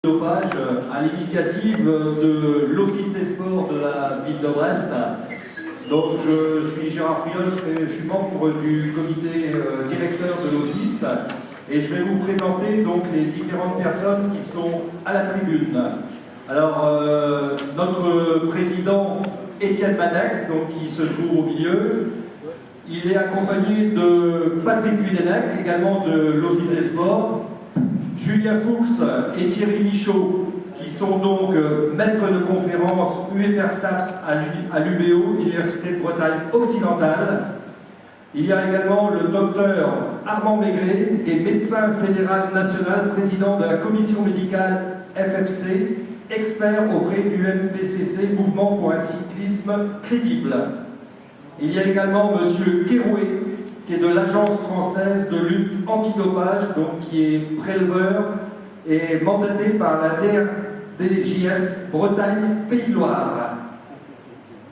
Dopage à l'initiative de l'Office des sports de la ville de Brest. Donc je suis Gérard Prioche, je suis membre du comité directeur de l'Office et je vais vous présenter donc les différentes personnes qui sont à la tribune. Alors notre président Étienne Madac, donc, qui se trouve au milieu, il est accompagné de Patrick Cudenac, également de l'Office des sports, Julien Fuchs et Thierry Michaud, qui sont donc maîtres de conférence UFR STAPS à l'UBO, Université de Bretagne occidentale. Il y a également le docteur Armand Maigret, qui est médecin fédéral national, président de la commission médicale FFC, expert auprès du MPCC, Mouvement pour un cyclisme crédible. Il y a également M. Kéroué, qui est de l'Agence française de lutte antidopage, donc qui est préleveur et mandaté par la DRDJS Bretagne Pays de Loire.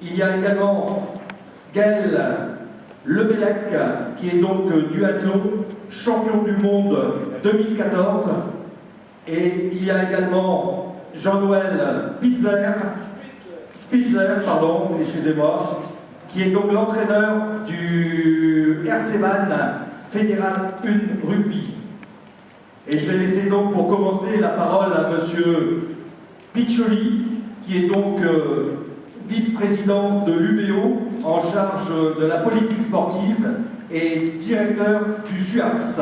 Il y a également Gaël Lebellec, qui est donc duathlon, champion du monde 2014. Et il y a également Jean-Noël Spitzer, pardon, excusez-moi, qui est donc l'entraîneur du RC-Van Fédéral 1 Rugby. Et je vais laisser donc pour commencer la parole à monsieur Piccioli, qui est donc vice-président de l'UBO en charge de la politique sportive et directeur du SUAPS.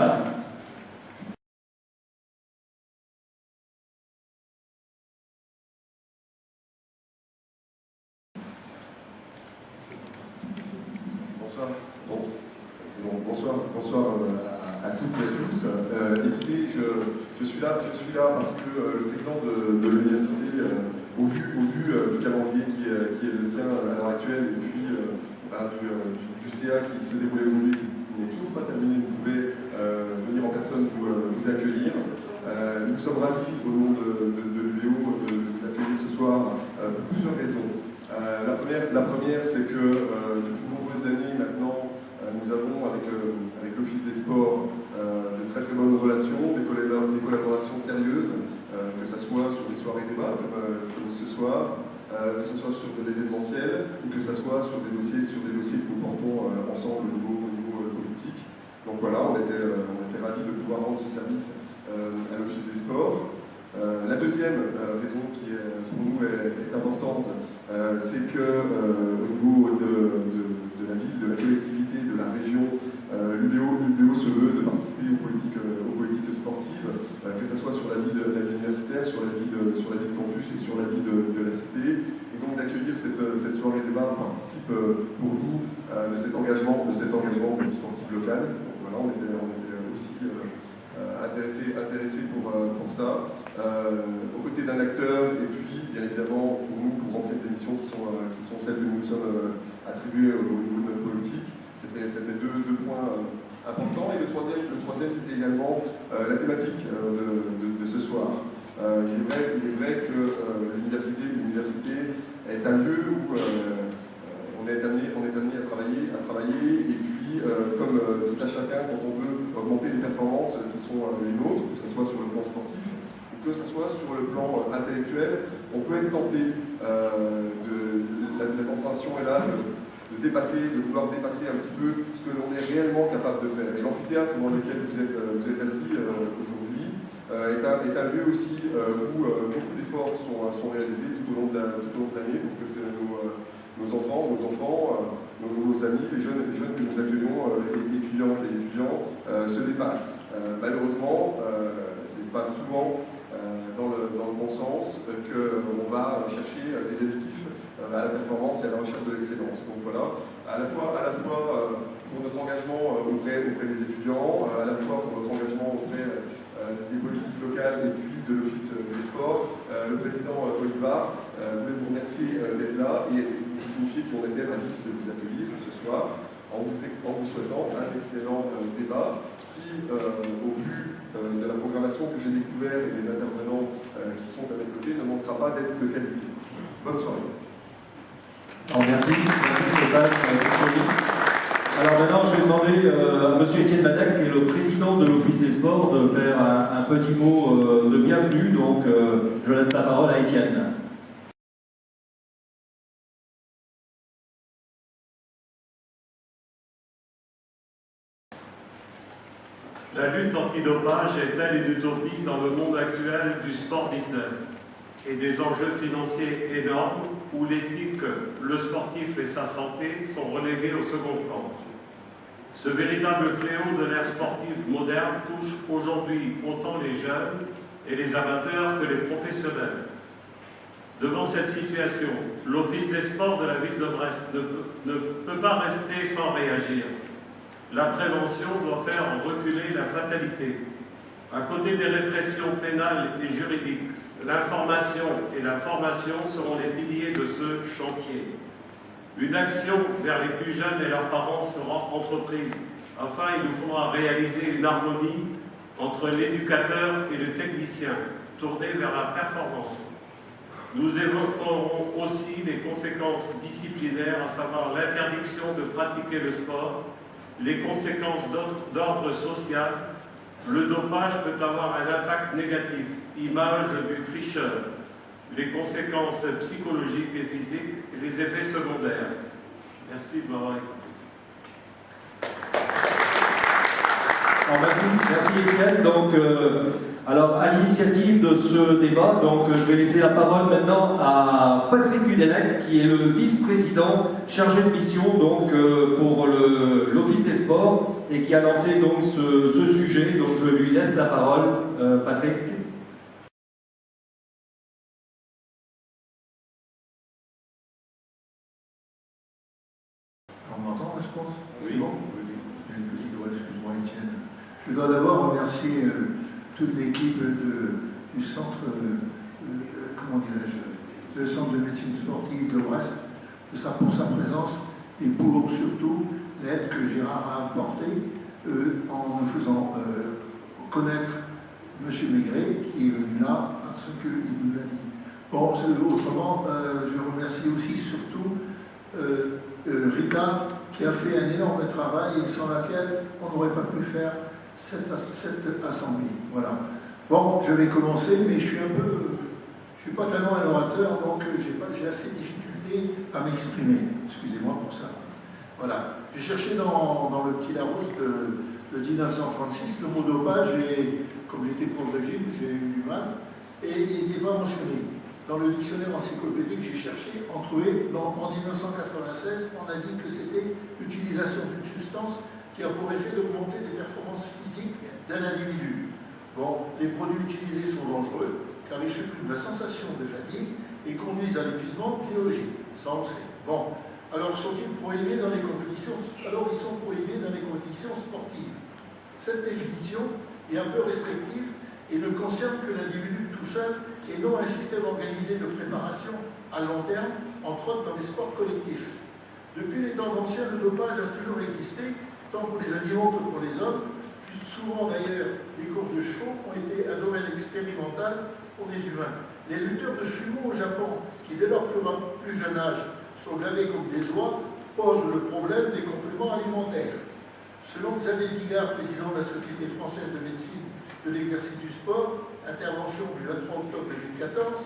Bonsoir à toutes et à tous. Écoutez, je suis là parce que le président de l'université, au vu du calendrier qui est le sien à l'heure actuelle, et puis du CA qui se déroulait aujourd'hui, qui n'est toujours pas terminé, vous pouvez venir en personne vous accueillir. Nous sommes ravis, au nom de l'UBO, de vous accueillir ce soir pour plusieurs raisons. La première, c'est que depuis de nombreuses années maintenant, nous avons avec l'Office des sports de très bonnes relations, des collaborations sérieuses, que ce soit sur des soirées débats comme ce soir, que ce soit sur de l'événementiel, ou que ce soit sur des dossiers que nous portons ensemble au niveau politique. Donc voilà, on était ravis de pouvoir rendre ce service à l'Office des sports. La deuxième raison qui pour nous est importante, c'est qu'au niveau de la ville, de la collectivité, de la région, l'UBO se veut de participer aux politiques sportives, que ce soit sur la vie universitaire, sur la vie de campus et sur la vie de la cité. Et donc d'accueillir cette soirée débat participe pour nous de cet engagement de la vie sportive locale. Donc voilà, on était aussi intéressé pour ça, aux côtés d'un acteur, et puis bien évidemment pour nous, pour remplir des missions qui sont celles que nous nous sommes attribuées au niveau de notre politique. C'était deux points importants. Et le troisième c'était également la thématique de ce soir. Il est vrai que l'université est un lieu où on est amené à travailler, et puis comme tout à chacun, quand on veut augmenter les performances qui sont les nôtres, que ce soit sur le plan sportif ou que ce soit sur le plan intellectuel, on peut être tenté la tentation est là de vouloir dépasser un petit peu ce que l'on est réellement capable de faire. Et l'amphithéâtre dans lequel vous êtes assis aujourd'hui est un lieu aussi où beaucoup d'efforts sont réalisés tout au long de l'année pour que nos enfants, nos amis, les jeunes que nous accueillons, les étudiantes et étudiants, se dépassent. Malheureusement, c'est pas souvent dans le bon sens qu'on va chercher des additifs à la performance et à la recherche de l'excellence. Donc voilà, à la fois pour notre engagement auprès des étudiants, à la fois pour notre engagement auprès des politiques locales et puis de l'Office des sports, le président Olivar voulait vous remercier d'être là et vous signifier qu'on était ravis de vous accueillir ce soir en vous souhaitant un excellent débat qui, au vu de la programmation que j'ai découvert et des intervenants qui sont à mes côtés, ne manquera pas d'être de qualité. Bonne soirée. Alors, merci Stéphane. Alors maintenant, je vais demander à M. Étienne Madec, qui est le président de l'Office des sports, de faire un petit mot de bienvenue. Donc, je laisse la parole à Étienne. La lutte antidopage est-elle une utopie dans le monde actuel du sport business et des enjeux financiers énormes où l'éthique, le sportif et sa santé sont relégués au second plan? Ce véritable fléau de l'ère sportive moderne touche aujourd'hui autant les jeunes et les amateurs que les professionnels. Devant cette situation, l'Office des sports de la ville de Brest ne peut pas rester sans réagir. La prévention doit faire reculer la fatalité. À côté des répressions pénales et juridiques, l'information et la formation seront les piliers de ce chantier. Une action vers les plus jeunes et leurs parents sera entreprise. Enfin, il nous faudra réaliser une harmonie entre l'éducateur et le technicien, tournée vers la performance. Nous évoquerons aussi les conséquences disciplinaires, à savoir l'interdiction de pratiquer le sport, les conséquences d'ordre social. Le dopage peut avoir un impact négatif, image du tricheur, les conséquences psychologiques et physiques et les effets secondaires. Merci de m'avoir écouté. Merci Étienne. Donc, alors, à l'initiative de ce débat, donc, je vais laisser la parole maintenant à Patrick Hudelec, qui est le vice-président chargé de mission donc, pour l'Office des sports et qui a lancé donc, ce sujet. Donc, je lui laisse la parole, Patrick. On m'entend, je pense? Oui. C'est bon? J'ai une petite voix, excuse-moi, Étienne. Je dois d'abord remercier toute l'équipe du centre, comment dirais-je, le centre de médecine sportive de Brest, pour sa présence et pour surtout l'aide que Gérard a apportée en nous faisant connaître M. Maigret, qui est venu là parce qu'il nous l'a dit. Bon, autrement, je remercie aussi surtout Rita, qui a fait un énorme travail et sans laquelle on n'aurait pas pu faire cette assemblée. Voilà. Bon, je vais commencer, mais je suis pas tellement un orateur, donc j'ai assez de difficultés à m'exprimer. Excusez-moi pour ça. Voilà. J'ai cherché dans le petit Larousse de 1936 le mot dopage et comme j'étais prof de gym, j'ai eu du mal et il n'était pas mentionné. Dans le dictionnaire encyclopédique que j'ai cherché, en 1996, on a dit que c'était l'utilisation d'une substance qui a pour effet d'augmenter les performances physiques d'un individu. Bon, les produits utilisés sont dangereux car ils suppriment la sensation de fatigue et conduisent à l'épuisement biologique. Ça, on sait. Bon, alors sont-ils prohibés dans les compétitions? Alors ils sont prohibés dans les compétitions sportives. Cette définition est un peu restrictive et ne concerne que l'individu tout seul et non un système organisé de préparation à long terme, entre autres dans les sports collectifs. Depuis les temps anciens, le dopage a toujours existé, tant pour les animaux que pour les hommes. Souvent d'ailleurs, les courses de chevaux ont été un domaine expérimental pour les humains. Les lutteurs de sumo au Japon, qui dès leur plus jeune âge sont gravés comme des oies, posent le problème des compléments alimentaires. Selon Xavier Bigard, président de la Société française de médecine de l'exercice du sport, intervention du 23 octobre 2014,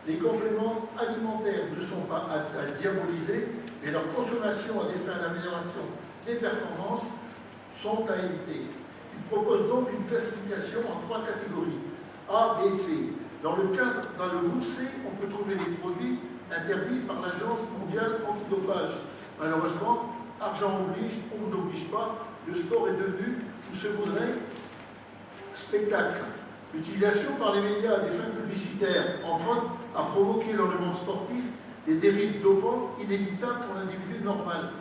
les compléments alimentaires ne sont pas à diaboliser, mais leur consommation à des fins d'amélioration des performances sont à éviter. Il propose donc une classification en 3 catégories, A, B, C. Dans le groupe C, on peut trouver des produits interdits par l'Agence mondiale antidopage. Malheureusement, argent oblige, on n'oblige pas, le sport est devenu, où se voudrait, spectacle. L'utilisation par les médias à des fins publicitaires, entre autres, a provoqué dans le monde sportif des dérives dopantes inévitables pour l'individu normal.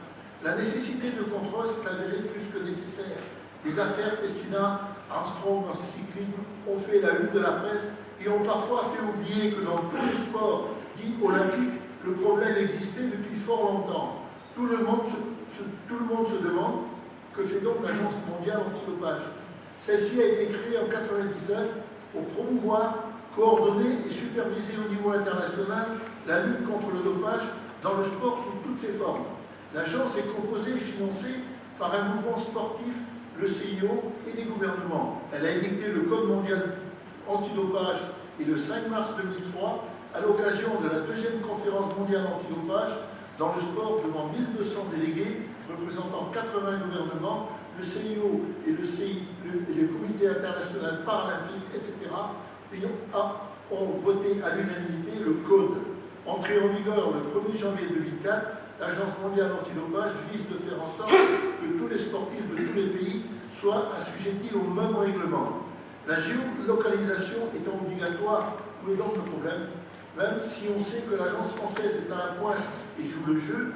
La nécessité de contrôle s'est avérée plus que nécessaire. Les affaires Festina, Armstrong en cyclisme ont fait la une de la presse et ont parfois fait oublier que dans tous les sports dits olympiques, le problème existait depuis fort longtemps. Tout le monde se demande que fait donc l'Agence mondiale antidopage. Celle-ci a été créée en 1999 pour promouvoir, coordonner et superviser au niveau international la lutte contre le dopage dans le sport sous toutes ses formes. L'agence est composée et financée par un mouvement sportif, le CIO et les gouvernements. Elle a édicté le Code mondial antidopage et le 5 mars 2003, à l'occasion de la deuxième conférence mondiale antidopage dans le sport devant 1200 délégués représentant 80 gouvernements, le CIO et le Comité international paralympique, etc., ont voté à l'unanimité le Code. Entré en vigueur le 1er janvier 2004, l'Agence mondiale antidopage vise de faire en sorte que tous les sportifs de tous les pays soient assujettis au même règlement. La géolocalisation étant obligatoire, où est donc le problème? Même si on sait que l'Agence française est à un point et joue le jeu,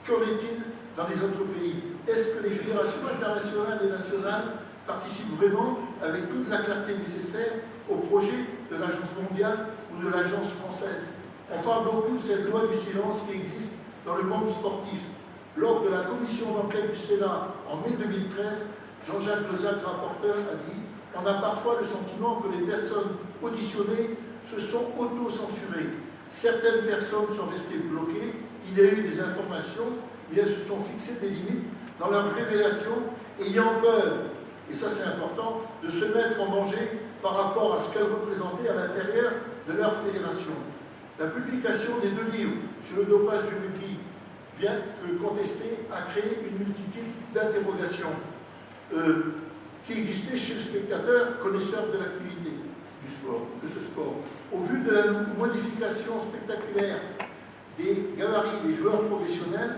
qu'en est-il dans les autres pays? Est-ce que les fédérations internationales et nationales participent vraiment avec toute la clarté nécessaire au projet de l'Agence mondiale ou de l'Agence française? On parle beaucoup de cette loi du silence qui existe dans le monde sportif. Lors de la commission d'enquête du Sénat en mai 2013, Jean-Jacques Lozach, rapporteur, a dit « On a parfois le sentiment que les personnes auditionnées se sont auto-censurées. Certaines personnes sont restées bloquées, il y a eu des informations, mais elles se sont fixées des limites dans leur révélation, ayant peur, et ça c'est important, de se mettre en danger par rapport à ce qu'elles représentaient à l'intérieur de leur fédération. » La publication des 2 livres sur le dopage du rugby, bien que contestée, a créé une multitude d'interrogations qui existaient chez le spectateur connaisseur de l'activité du sport, de ce sport. Au vu de la modification spectaculaire des gabarits des joueurs professionnels,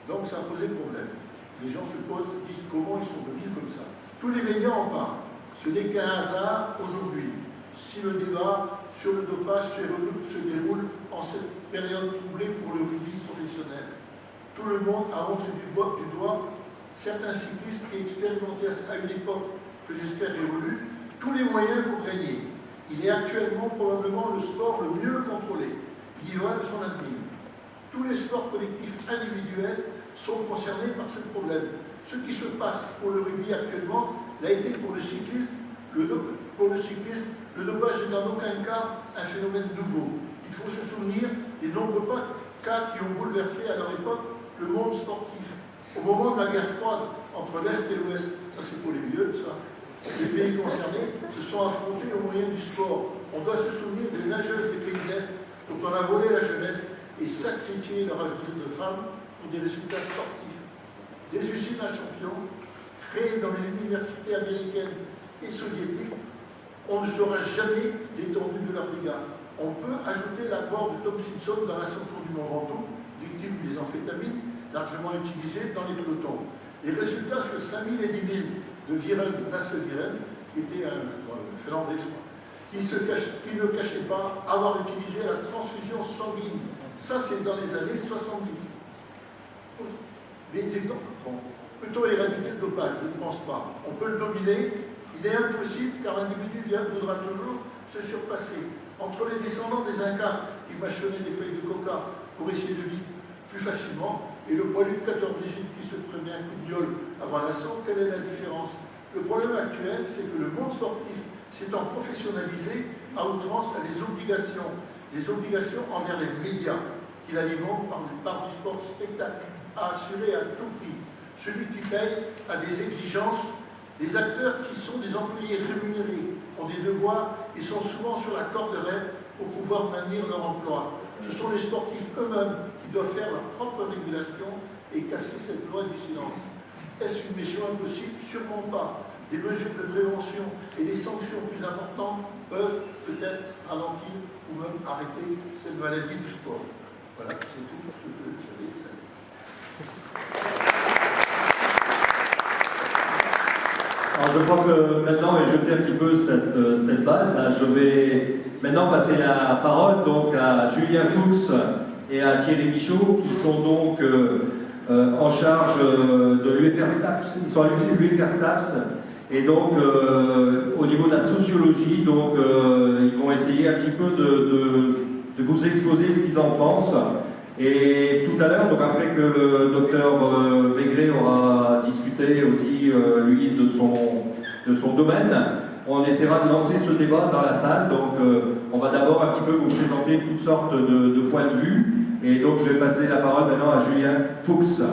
donc ça a posé problème. Les gens se disent comment ils sont devenus comme ça. Tous les médias en parlent. Ce n'est qu'un hasard aujourd'hui si le débat sur le dopage se déroule en cette période troublée pour le rugby professionnel. Tout le monde a montré du doigt certains cyclistes qui expérimentaient à une époque que j'espère évolue, tous les moyens pour gagner. Il est actuellement probablement le sport le mieux contrôlé. Il y va de son avenir. Tous les sports collectifs individuels sont concernés par ce problème. Ce qui se passe pour le rugby actuellement l'a été pour le cyclisme. Le dopage n'est en aucun cas un phénomène nouveau. Il faut se souvenir des nombreux cas qui ont bouleversé à leur époque le monde sportif. Au moment de la guerre froide entre l'Est et l'Ouest, ça c'est pour les vieux, ça, les pays concernés se sont affrontés au moyen du sport. On doit se souvenir des nageuses des pays de l'Est dont on a volé la jeunesse et sacrifié leur avenir de femmes pour des résultats sportifs. Des usines à champions créées dans les universités américaines et soviétiques, on ne saura jamais l'étendue de leurs dégâts. On peut ajouter l'apport de Tom Simpson dans l'ascension du Mont Ventoux, victime des amphétamines, largement utilisées dans les pelotons. Les résultats sur 5000 et 10 000 de Nasse Viren, qui était un Finlandais, je crois, qui ne cachait pas avoir utilisé la transfusion sanguine. Ça, c'est dans les années 70. Des exemples. Bon. Peut-on éradiquer le dopage? Je ne pense pas. On peut le dominer. Il est impossible car l'individu voudra toujours se surpasser. Entre les descendants des Incas qui mâchonnaient des feuilles de coca pour essayer de vivre plus facilement et le poilu de 14 d'Égypte qui se prenait un coup de gueule avant l'assaut, quelle est la différence? Le problème actuel, c'est que le monde sportif s'étant professionnalisé à outrance a des obligations envers les médias qui l'alimentent par du sport spectacle à assurer à tout prix. Celui qui paye a des exigences. Les acteurs qui sont des employés rémunérés ont des devoirs et sont souvent sur la corde raide pour pouvoir maintenir leur emploi. Ce sont les sportifs eux-mêmes qui doivent faire leur propre régulation et casser cette loi du silence. Est-ce une mission impossible? Sûrement pas. Des mesures de prévention et des sanctions plus importantes peuvent peut-être ralentir ou même arrêter cette maladie du sport. Voilà, c'est tout ce que j'avais à dire. Alors je crois que maintenant, et jeter un petit peu cette base, là, je vais maintenant passer la parole donc à Julien Fuchs et à Thierry Michaud, qui sont donc en charge de l'UFR STAPS. Ils sont à l'UFR STAPS, et donc au niveau de la sociologie, donc ils vont essayer un petit peu de vous exposer ce qu'ils en pensent. Et tout à l'heure, donc après que le docteur Maigret aura discuté aussi, lui, de son domaine, on essaiera de lancer ce débat dans la salle. Donc on va d'abord un petit peu vous présenter toutes sortes de points de vue. Et donc je vais passer la parole maintenant à Julien Fuchs.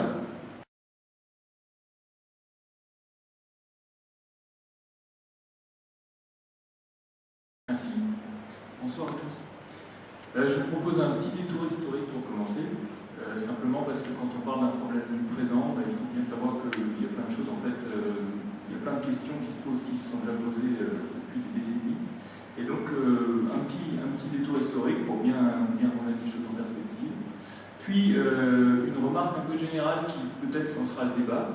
Bonsoir à tous. Je vous propose un petit détour historique pour commencer, simplement parce que quand on parle d'un problème du présent, il faut bien savoir qu'il y a plein de choses, en fait, il y a plein de questions qui se posent, qui se sont déjà posées depuis des décennies. Et donc, un petit détour historique pour bien remettre les choses en perspective. Puis, une remarque un peu générale qui peut-être lancera le débat.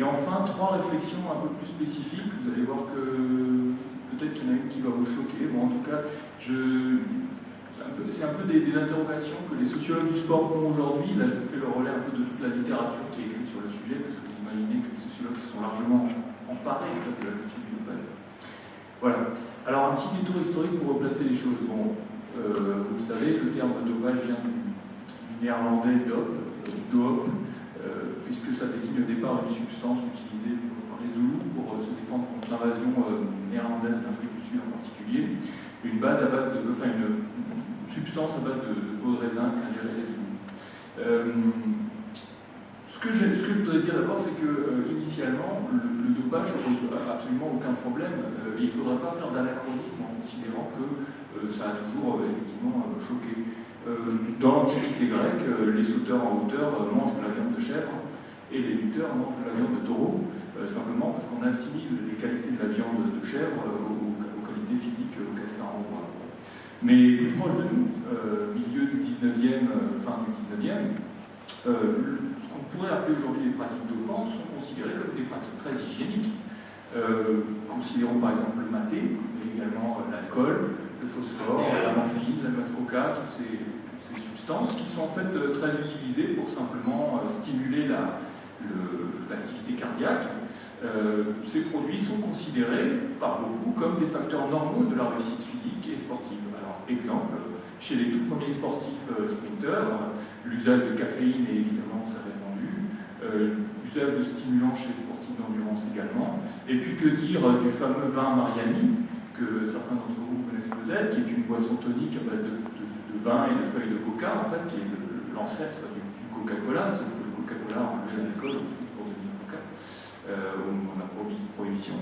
Et enfin, 3 réflexions un peu plus spécifiques. Vous allez voir que peut-être qu'il y en a une qui va vous choquer. Bon, en tout cas, c'est un peu des interrogations que les sociologues du sport ont aujourd'hui. Là, je vous fais le relais un peu de toute la littérature qui est écrite sur le sujet, parce que vous imaginez que les sociologues se sont largement emparés en fait, de la question du dopage. Voilà. Alors, un petit détour historique pour replacer les choses. Bon, vous le savez, le terme de dopage vient du néerlandais doop, puisque ça désigne au départ une substance utilisée par les Zoulous pour se défendre contre l'invasion néerlandaise d'Afrique du Sud en particulier. Une substance à base de peau de raisin qu'ingéraient les Zoulous. Ce que je voudrais dire d'abord, c'est que initialement, le dopage ne pose absolument aucun problème. Il ne faudrait pas faire d'anachronisme en considérant que ça a toujours effectivement choqué. Dans l'Antiquité grecque, les sauteurs en hauteur mangent de la viande de chèvre et les lutteurs mangent de la viande de taureau, simplement parce qu'on assimile les qualités de la viande de chèvre aux qualités physiques auxquelles ça renvoie. Mais plus proche de nous, milieu du 19e, fin du 19e, ce qu'on pourrait appeler aujourd'hui les pratiques dopantes sont considérées comme des pratiques très hygiéniques. Considérons par exemple le maté, mais également l'alcool, le phosphore, la morphine, la noix de coca, toutes ces substances qui sont en fait très utilisées pour simplement stimuler l'activité cardiaque. Ces produits sont considérés par beaucoup comme des facteurs normaux de la réussite physique et sportive. Alors, exemple, chez les tout premiers sportifs sprinteurs, l'usage de caféine est évidemment très répandu, l'usage de stimulants chez les sportifs d'endurance également, et puis que dire du fameux vin Mariani, que certains d'entre vous connaissent peut-être, qui est une boisson tonique à base de vin et de feuilles de coca, en fait, qui est l'ancêtre du Coca-Cola, sauf que le Coca-Cola a enlevé l'alcool ensuite pour devenir Coca, au moment de la prohibition.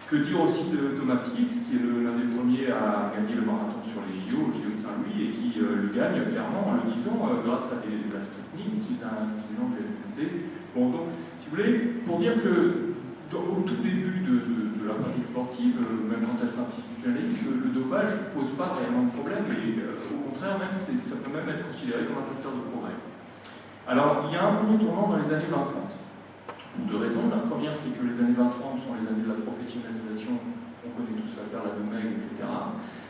Que dire aussi de Thomas Hicks, qui est l'un des premiers à gagner le marathon sur les JO, de Saint-Louis, et qui le gagne clairement en le disant grâce à la strychnine, qui est un stimulant de SNC. Bon, donc, si vous voulez, pour dire que au tout début de la pratique sportive, même quand elle s'institutionnalise, le dopage ne pose pas réellement de problème, et au contraire, même, ça peut même être considéré comme un facteur de progrès. Alors, il y a un premier tournant dans les années 20-30. Pour 2 raisons. La première, c'est que les années 20-30 sont les années de la professionnalisation, on connaît tous l'affaire la Doumègue, etc.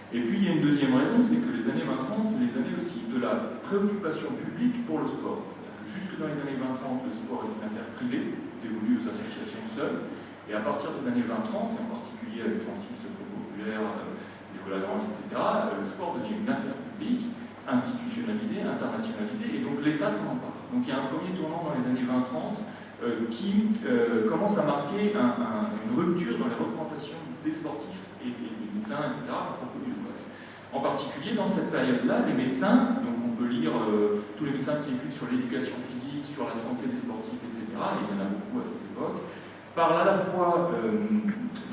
Et puis il y a une deuxième raison, c'est que les années 20-30, c'est les années aussi de la préoccupation publique pour le sport. C'est-à-dire que jusque dans les années 20-30, le sport est une affaire privée, dévolue aux associations seules, et à partir des années 20-30, et en particulier avec Francis le Front Populaire, Léo Lagrange, etc., le sport devient une affaire publique, institutionnalisée, internationalisée, et donc l'État s'en empare. Donc il y a un premier tournant dans les années 20-30, qui commence à marquer une rupture dans les représentations des sportifs et des médecins, etc., à propos du dopage. En particulier, dans cette période-là, les médecins, donc on peut lire tous les médecins qui écrivent sur l'éducation physique, sur la santé des sportifs, etc., et il y en a beaucoup à cette époque, parlent à la fois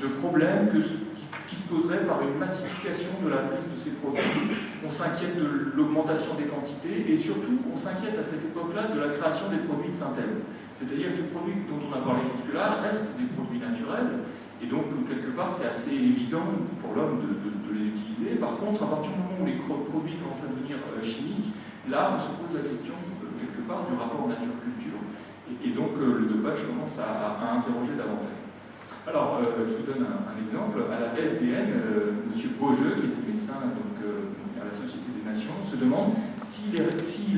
de problèmes qui se poseraient par une massification de la prise de ces produits. On s'inquiète de l'augmentation des quantités et surtout, on s'inquiète à cette époque-là de la création des produits de synthèse. C'est-à-dire que les produits dont on a parlé jusque-là restent des produits naturels et donc, quelque part, c'est assez évident pour l'homme de les utiliser. Par contre, à partir du moment où les produits commencent à devenir chimiques, là, on se pose la question, quelque part, du rapport nature-culture. Et donc, le dopage commence à interroger davantage. Alors, je vous donne un exemple. À la SDN, M. Beaujeu, qui était médecin donc, à la Société des Nations, se demande s'il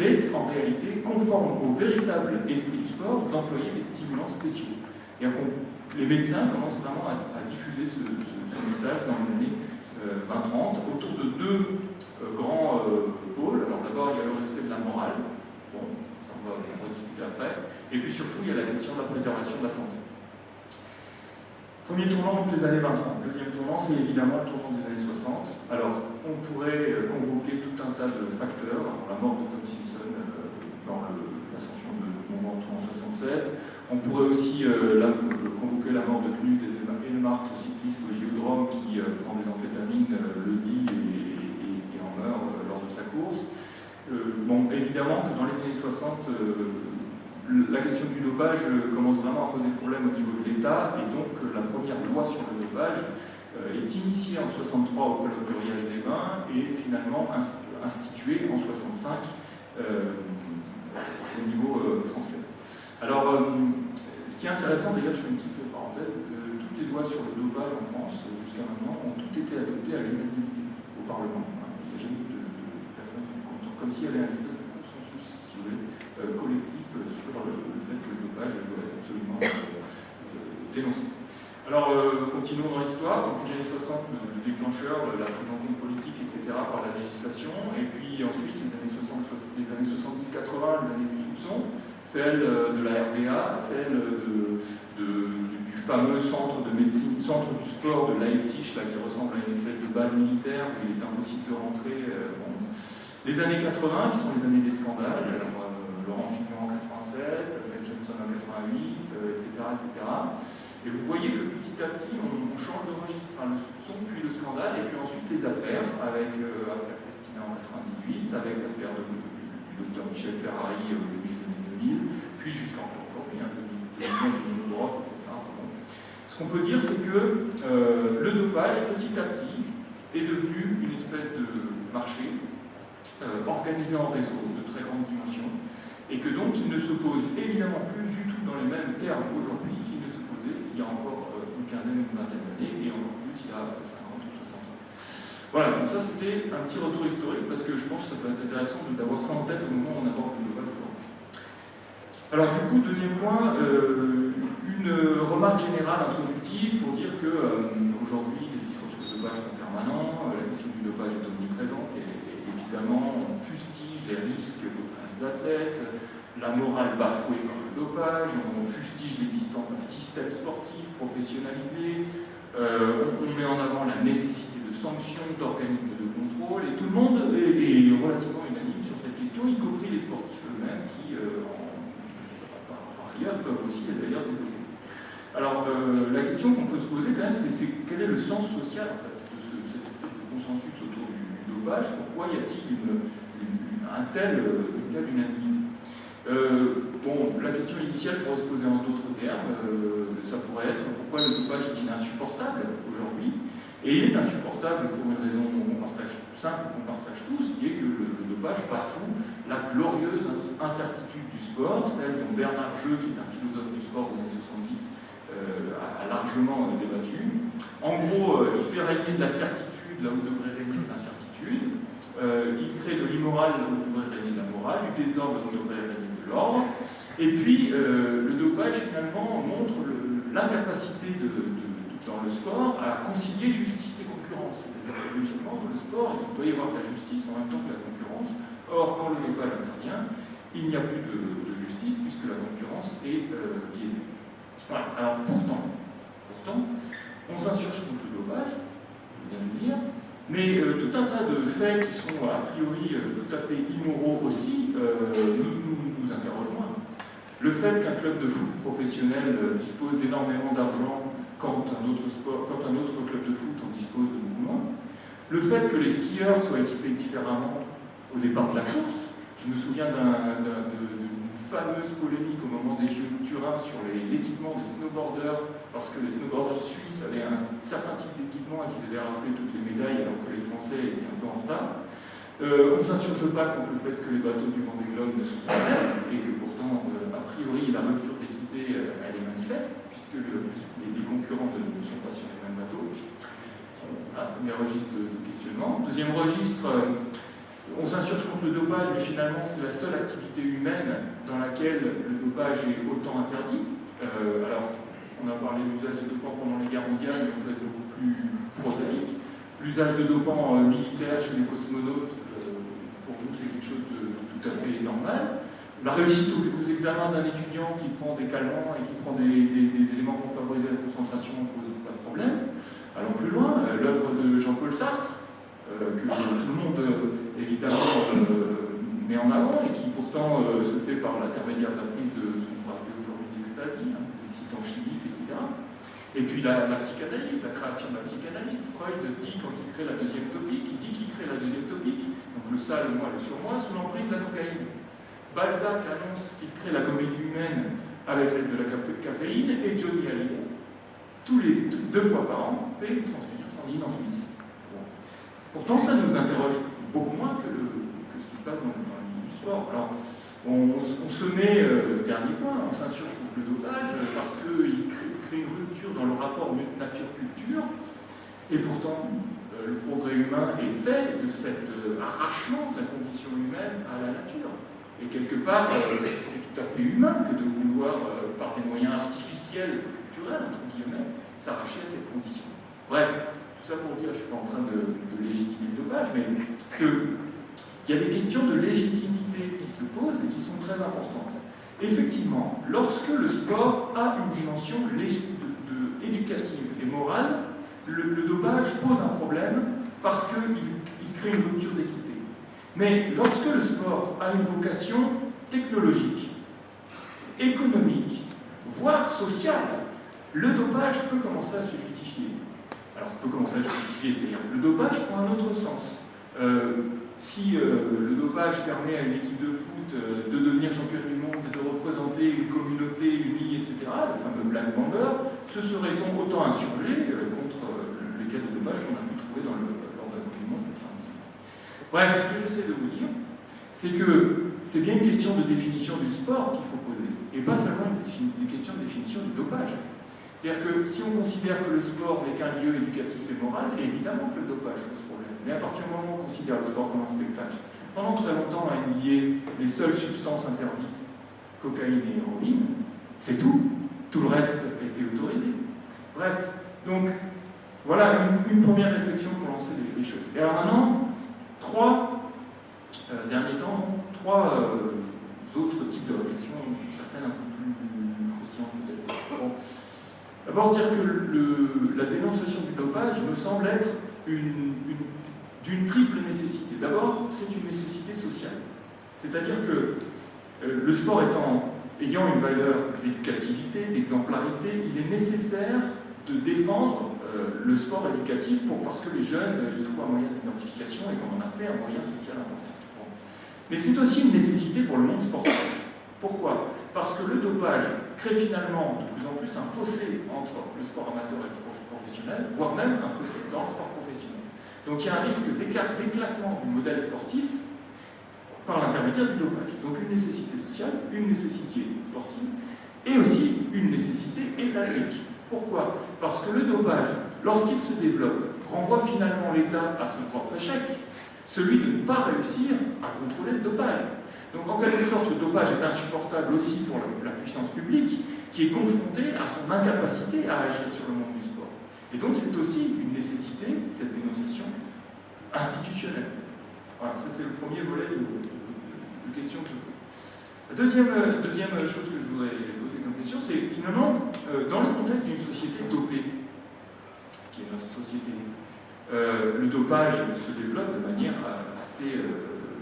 est en réalité conforme au véritable esprit du sport d'employer des stimulants spéciaux. Et les médecins commencent vraiment à diffuser ce message dans les années 20-30 autour de 2 grands pôles. Alors d'abord, il y a le respect de la morale. Bon, ça on va rediscuter après. Et puis surtout, il y a la question de la préservation de la santé. Premier tournant, donc les années 20-30. Deuxième tournant, c'est évidemment le tournant des années 60. Alors, on pourrait convoquer tout un tas de facteurs. Alors, la mort de Tom Simpson dans l'ascension de Mont Ventoux en 67. On pourrait aussi convoquer la mort de Knud Enemark, ce cycliste au Géodrome qui prend des amphétamines, le dit et Bon, évidemment que dans les années 60, la question du dopage commence vraiment à poser problème au niveau de l'État, et donc la première loi sur le dopage est initiée en 63 au colloque du Riage des Vins et finalement instituée en 65 au niveau français. Alors, ce qui est intéressant, d'ailleurs, je fais une petite parenthèse, toutes les lois sur le dopage en France, jusqu'à maintenant, ont toutes été adoptées à l'unanimité au Parlement. Il n'y a jamais eu de personne contre, comme s'il y avait un espèce de consensus, si vous voulez, collectif sur le fait que le dopage doit être absolument dénoncé. Alors, continuons dans l'histoire. Donc, les années 60, le déclencheur, la prise en compte politique, etc., par la législation. Et puis ensuite, les années 70-80, les années du soupçon, celle de la RDA, celle du fameux centre de médecine, centre du sport de Leipzig, là, qui ressemble à une espèce de base militaire où il est impossible de rentrer. Bon. Les années 80, qui sont les années des scandales, Laurent Fignon en 87, Ben Johnson en 88, etc., etc. Et vous voyez que petit à petit, on change de registre, le soupçon, puis le scandale, et puis ensuite les affaires, avec l'affaire Festina en 98, avec l'affaire du docteur Michel Ferrari au début des années 2000, puis jusqu'à aujourd'hui, de drogue, etc. Bon. Ce qu'on peut dire, c'est que le dopage, petit à petit, est devenu une espèce de marché organisé en réseau de très grande dimension, et que donc il ne s'oppose évidemment plus du tout dans les mêmes termes aujourd'hui qu'il ne s'opposait il y a encore une quinzaine ou une vingtaine d'années, et encore plus il y a 50 ou 60 ans. Voilà, donc ça c'était un petit retour historique, parce que je pense que ça peut être intéressant d'avoir ça en tête au moment où on aborde le dopage aujourd'hui. Alors du coup, deuxième point, une remarque générale introductive pour dire que aujourd'hui les discours sur le dopage sont permanents, la question du dopage est omniprésente, et évidemment on fustige les risques qu'entraînent les athlètes, la morale bafouée par le dopage, on fustige l'existence d'un système sportif professionnalisé, on met en avant la nécessité de sanctions, d'organismes de contrôle, et tout le monde est relativement unanime sur cette question, y compris les sportifs eux-mêmes qui, par ailleurs, peuvent aussi être d'ailleurs déposés. Alors, la question qu'on peut se poser quand même, c'est quel est le sens social en fait, de cette espèce de consensus autour du dopage? Pourquoi y a-t-il une telle unanimité? Bon, la question initiale pourrait se poser en d'autres termes, ça pourrait être pourquoi le dopage est-il insupportable aujourd'hui? Et il est insupportable pour une raison qu'on partage simple, qu'on partage tous, qui est que le dopage bafoue la glorieuse incertitude du sport, celle dont Bernard Jeux, qui est un philosophe du sport des années 70, a largement débattu. En gros, il fait régner de la certitude là où devrait régner de l'incertitude. Il crée de l'immoral là où devrait régner de la morale, du désordre là où devrait régner de l'ordre. Et puis, le dopage, finalement, montre l'incapacité dans le sport à concilier justice et concurrence. C'est-à-dire que, logiquement, dans le sport, il doit y avoir de la justice en même temps que la concurrence. Or, quand le dopage intervient, il n'y a plus de justice puisque la concurrence est biaisée. Voilà. Alors, pourtant, on s'insurge contre le dopage, je viens de le dire, mais tout un tas de faits qui sont a priori tout à fait immoraux aussi nous interrogent moins. Le fait qu'un club de foot professionnel dispose d'énormément d'argent quand un autre club de foot en dispose de beaucoup moins. Le fait que les skieurs soient équipés différemment au départ de la course. Je me souviens d'une fameuse polémique au moment des Jeux de Turin sur l'équipement des snowboarders, parce que les snowboarders suisses avaient un certain type d'équipement et qui devaient rafler toutes les médailles alors que les Français étaient un peu en retard. On ne s'insurge pas contre le fait que les bateaux du Vendée Globe ne sont pas les mêmes, et que pourtant, a priori, la rupture d'équité, elle est manifeste, puisque les concurrents ne sont pas sur les mêmes bateaux. Voilà, premier registre de questionnement. Deuxième registre, on s'insurge contre le dopage, mais finalement, c'est la seule activité humaine dans laquelle le dopage est autant interdit. Alors, on a parlé de l'usage des dopants pendant les guerres mondiales, mais on peut être beaucoup plus prosaïque. L'usage de dopants militaires chez les cosmonautes, pour nous, c'est quelque chose de tout à fait normal. La réussite aux examens d'un étudiant qui prend des calmants et qui prend des éléments pour favoriser la concentration ne pose pas de problème. Allons plus loin, l'œuvre de Jean-Paul Sartre, que tout le monde, évidemment, met en avant et qui pourtant se fait par l'intermédiaire de la prise de ce qu'on pourrait appeler aujourd'hui l'extasie, l'excitant chimique, etc. Et puis la psychanalyse, la création de la psychanalyse. Freud dit, quand il crée la deuxième topique, il dit qu'il crée la deuxième topique. Donc le sale, moi, le surmoi, sous l'emprise de la cocaïne. Balzac annonce qu'il crée la comédie humaine avec l'aide de la caféine, et Johnny Hallyday, deux fois par an, fait une transfusion sanguine en Suisse. Bon. Pourtant, ça nous interroge beaucoup moins que ce qui se passe dans le milieu du sport. Alors, on se met, dernier point, on s'insurge contre le dopage parce qu'il crée une rupture dans le rapport nature-culture, et pourtant, le progrès humain est fait de cet arrachement de la condition humaine à la nature. Et quelque part, c'est tout à fait humain que de vouloir, par des moyens artificiels, culturels, entre guillemets, s'arracher à cette condition. Bref, tout ça pour dire, je ne suis pas en train de légitimer le dopage, mais qu'il y a des questions de légitimité qui se posent et qui sont très importantes. Effectivement, lorsque le sport a une dimension éducative et morale, le dopage pose un problème parce qu'il crée une rupture d'équité. Mais lorsque le sport a une vocation technologique, économique, voire sociale, le dopage peut commencer à se justifier. Alors, peut commencer à se justifier, c'est-à-dire le dopage prend un autre sens. Si le dopage permet à une équipe de foot de devenir championne du monde, de représenter une communauté unie, etc., le fameux Black Bamba, ce serait-on autant insurgé contre les cas de dopage qu'on a pu trouver lors de la Coupe du Monde 98. Bref, ce que j'essaie de vous dire, c'est que c'est bien une question de définition du sport qu'il faut poser, et pas seulement une question de définition du dopage. C'est-à-dire que si on considère que le sport n'est qu'un lieu éducatif et moral, évidemment que le dopage pose problème. Mais à partir du moment où on considère le sport comme un spectacle, pendant très longtemps à NBA, les seules substances interdites, cocaïne et héroïne, c'est tout. Tout le reste était autorisé. Bref, donc voilà une première réflexion pour lancer les choses. Et alors maintenant, trois autres types de réflexions, certaines un peu plus croustillantes peut-être. Bon. D'abord dire que la dénonciation du dopage me semble être d'une triple nécessité. D'abord, c'est une nécessité sociale. C'est-à-dire que le sport ayant une valeur d'éducativité, d'exemplarité, il est nécessaire de défendre le sport éducatif parce que les jeunes y trouvent un moyen d'identification et qu'on en a fait un moyen social important. Bon. Mais c'est aussi une nécessité pour le monde sportif. Pourquoi ? Parce que le dopage crée finalement de plus en plus un fossé entre le sport amateur et le sport professionnel, voire même un fossé dans le sport professionnel. Donc il y a un risque d'éclatement du modèle sportif par l'intermédiaire du dopage. Donc une nécessité sociale, une nécessité sportive, et aussi une nécessité étatique. Pourquoi ? Parce que le dopage, lorsqu'il se développe, renvoie finalement l'État à son propre échec, celui de ne pas réussir à contrôler le dopage. Donc en quelque sorte, le dopage est insupportable aussi pour la puissance publique, qui est confrontée à son incapacité à agir sur le monde du sport. Et donc c'est aussi une nécessité, cette dénonciation institutionnelle. Voilà, ça c'est le premier volet de questions que je pose. La deuxième chose que je voudrais poser comme question, c'est finalement, dans le contexte d'une société dopée, qui est notre société, le dopage se développe de manière assez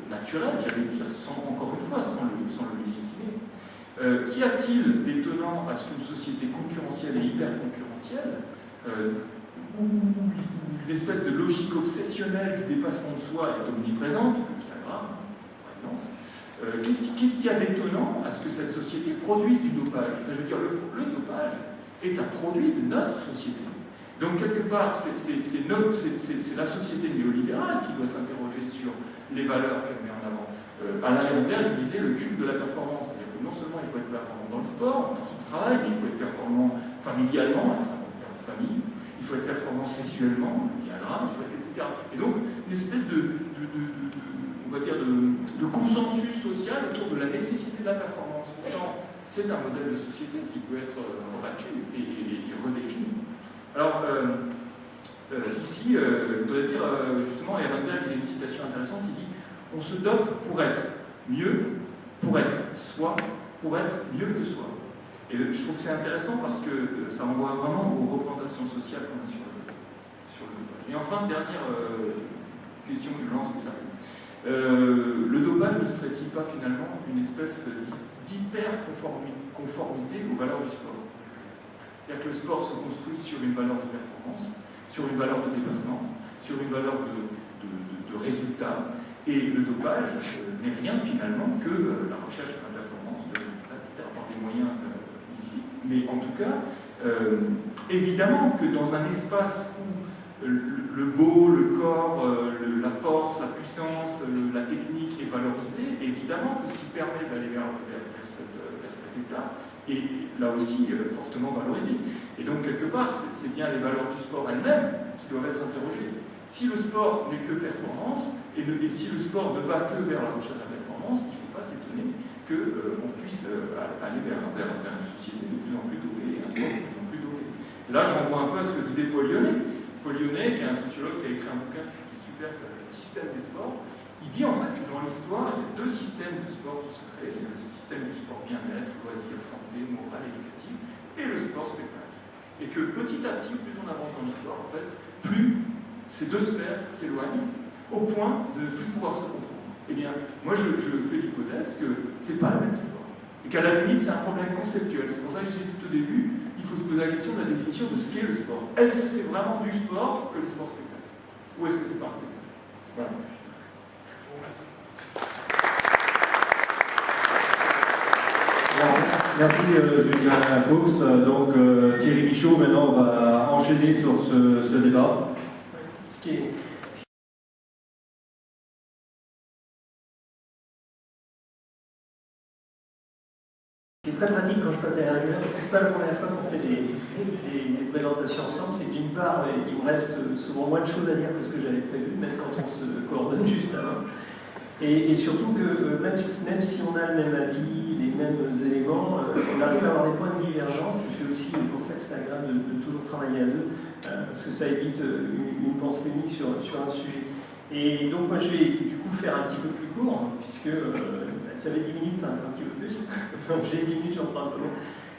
naturelle, j'allais dire, encore une fois, sans le légitimer. Qu'y a-t-il d'étonnant à ce qu'une société concurrentielle et hyper concurrentielle, où une espèce de logique obsessionnelle du dépassement de soi est omniprésente, le Viagra, par exemple, qu'est-ce qu'il y a d'étonnant à ce que cette société produise du dopage ? Enfin, je veux dire, le dopage est un produit de notre société. Donc, quelque part, c'est la société néolibérale qui doit s'interroger sur les valeurs qu'elle met en avant. Alain Ehrenberg disait le culte de la performance. C'est-à-dire que non seulement il faut être performant dans le sport, dans son travail, mais il faut être performant familialement, être un père de famille, il faut être performant sexuellement, il y a un drame, il faut être, etc. Et donc, une espèce on va dire de consensus social autour de la nécessité de la performance. Pourtant, c'est un modèle de société qui peut être rebattu et redéfini. Alors, ici, je voudrais dire, justement, Ehrenberg, il y a une citation intéressante, il dit « On se dope pour être mieux, pour être soi, pour être mieux que soi ». Et je trouve que c'est intéressant parce que ça renvoie vraiment aux représentations sociales qu'on a sur le dopage. Et enfin, dernière question que je lance comme ça. Le dopage ne serait-il pas finalement une espèce d'hyper-conformité aux valeurs du sport ? C'est-à-dire que le sport se construit sur une valeur de performance, sur une valeur de dépassement, sur une valeur de résultat. Et le dopage n'est rien finalement que la recherche de la performance, par des moyens illicites. Mais en tout cas, évidemment que dans un espace où le beau, le corps, la force, la puissance, la technique est valorisée, évidemment que ce qui permet d'aller vers cet état est là aussi fortement valorisé. Et donc quelque part, c'est bien les valeurs du sport elles-mêmes qui doivent être interrogées. Si le sport n'est que performance, et si le sport ne va que vers la recherche de la performance, il ne faut pas s'étonner qu'on puisse aller vers une société de plus en plus dotée et un sport de plus en plus doté. Et là, je renvoie un peu à ce que disait Paul Lyonnais. Paul Lyonnais, qui est un sociologue qui a écrit un bouquin qui est super, qui s'appelle Système des sports, il dit en fait que dans l'histoire, il y a deux systèmes de sport qui se créent. Il y a le système du sport bien-être, loisirs, santé, morale, éducatif, et le sport spectacle. Et que petit à petit, plus on avance dans l'histoire, en fait, plus ces deux sphères s'éloignent au point de ne plus pouvoir se comprendre. Eh bien, moi je fais l'hypothèse que c'est pas le même sport. Et qu'à la limite, c'est un problème conceptuel. C'est pour ça que je disais tout au début, il faut se poser la question de la définition de ce qu'est le sport. Est-ce que c'est vraiment du sport que le sport spectacle? Ou est-ce que c'est pas un spectacle? Voilà. Merci Julien Fuchs. Donc Thierry Michaud, maintenant on va enchaîner sur ce débat. C'est très pratique quand je passe derrière Julien, parce que c'est pas la première fois qu'on fait des présentations ensemble. C'est que d'une part, il me reste souvent moins de choses à dire que ce que j'avais prévu, même quand on se coordonne juste avant. Et surtout que même si on a le même avis, les mêmes éléments, on arrive à avoir des points de divergence, et c'est aussi pour ça que c'est agréable de toujours travailler à deux, parce que ça évite une pensée unique sur un sujet. Et donc moi je vais du coup faire un petit peu plus court, puisque tu avais 10 minutes, un petit peu plus, donc j'ai 10 minutes, j'en prends un peu long.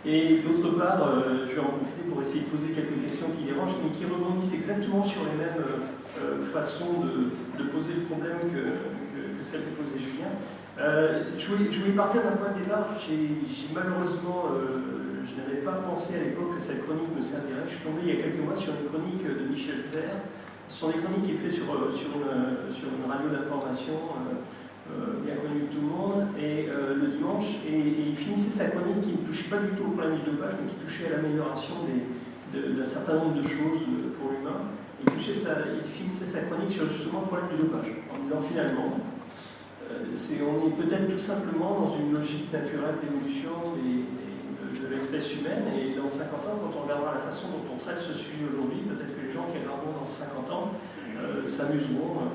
Et d'autre part, je vais en profiter pour essayer de poser quelques questions qui dérangent, mais qui rebondissent exactement sur les mêmes façons de poser le problème que celle que posait Julien. Je voulais partir d'un point de départ. Malheureusement, je n'avais pas pensé à l'époque que cette chronique me servirait. Je suis tombé il y a quelques mois sur une chronique de Michel Serres. Ce sont des chroniques qui est faite sur une radio d'information bien connue de tout le monde, et le dimanche, et il finissait sa chronique qui ne touchait pas du tout au problème du dopage, mais qui touchait à l'amélioration d'un certain nombre de choses pour l'humain. Il finissait sa chronique sur justement le problème du dopage, en disant finalement, on est peut-être tout simplement dans une logique naturelle d'évolution de l'espèce humaine, et dans 50 ans, quand on regardera la façon dont on traite ce sujet aujourd'hui, peut-être que les gens qui regarderont dans 50 ans s'amuseront